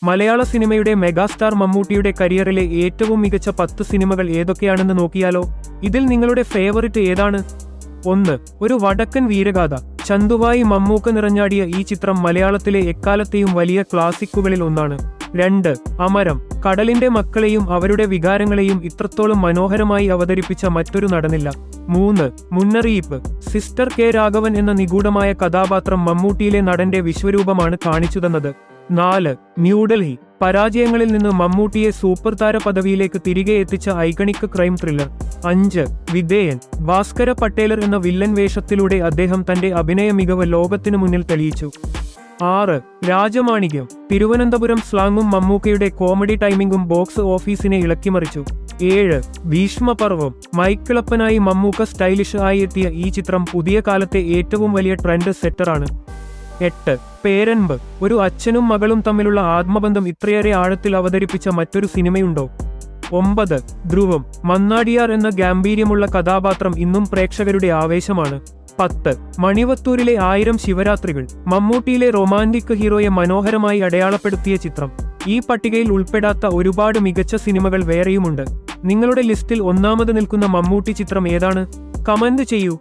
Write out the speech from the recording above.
മലയാള സിനിമയുടെ മെഗാസ്റ്റാർ മമ്മൂട്ടിയുടെ കരിയറിലെ ഏറ്റവും മികച്ച 10 സിനിമകൾ ഏതൊക്കെയാണെന്ന് നോക്കിയാലോ? ഇതിൽ നിങ്ങളുടെ ഫേവറിറ്റ് ഏതാണ്? 1. ഒരു വടക്കൻ വീരഗാഥ. ചന്തുവായി മമ്മൂക്ക നിറഞ്ഞാടിയ ഈ ചിത്രം മലയാളത്തിലെ എക്കാലത്തെയും വലിയ ക്ലാസിക്കുകളിൽ ഒന്നാണ്. 2. അമരം. കടലിന്റെ മക്കളെയും അവരുടെ വികാരങ്ങളെയും ഇത്രത്തോളം മനോഹരമായി അവതരിപ്പിച്ച മറ്റൊരു നടനില്ല. 3. മുന്നറിയിപ്പ്. സിസ്റ്റർ കെ രാഘവൻ എന്ന നിഗൂഢമായ കഥാപാത്രം മമ്മൂട്ടിയിലെ നടന്റെ വിശ്വരൂപമാണ് കാണിച്ചുതന്നത്. 4. ന്യൂഡൽഹി. പരാജയങ്ങളിൽ നിന്ന് മമ്മൂട്ടിയെ സൂപ്പർ താര പദവിയിലേക്ക് തിരികെ എത്തിച്ച iconic crime thriller. 5. Vidheyan. Bhaskara Patelar എന്ന വില്ലൻ വേഷത്തിലൂടെ അദ്ദേഹം തന്റെ അഭിനയ മികവ് ലോകത്തിനു മുന്നിൽ തെളിയിച്ചു. 6. രാജമാണിക്യം. തിരുവനന്തപുരം സ്ലാങ്ങും മമ്മൂക്കയുടെ കോമഡി ടൈമിംഗും ബോക്സ് ഓഫീസിനെ ഇളക്കിമറിച്ചു. 7. ഭീഷ്മപർവം. മൈക്കിളപ്പനായി മമ്മൂക്ക സ്റ്റൈലിഷ് ആയി എത്തിയ ഈ ചിത്രം പുതിയ കാലത്തെ ഏറ്റവും വലിയ ട്രെൻഡ് സെറ്ററാണ്. 8. പേരൻപ്. ഒരു അച്ഛനും മകളും തമ്മിലുള്ള ആത്മബന്ധം ഇത്രയേറെ ആഴത്തിൽ അവതരിപ്പിച്ച മറ്റൊരു സിനിമയുണ്ടോ? 9. ധ്രുവം. മന്നാടിയാർ എന്ന ഗാംഭീര്യമുള്ള കഥാപാത്രം ഇന്നും പ്രേക്ഷകരുടെ ആവേശമാണ്. 10. മണിവത്തൂരിലെ 1000 ശിവരാത്രികൾ. മമ്മൂട്ടിയിലെ റൊമാന്റിക് ഹീറോയെ മനോഹരമായി അടയാളപ്പെടുത്തിയ ചിത്രം. ഈ പട്ടികയിൽ ഉൾപ്പെടാത്ത ഒരുപാട് മികച്ച സിനിമകൾ വേറെയുമുണ്ട്. നിങ്ങളുടെ ലിസ്റ്റിൽ ഒന്നാമത് നിൽക്കുന്ന മമ്മൂട്ടി ചിത്രം ഏതാണ്? കമന്റ് ചെയ്യൂ.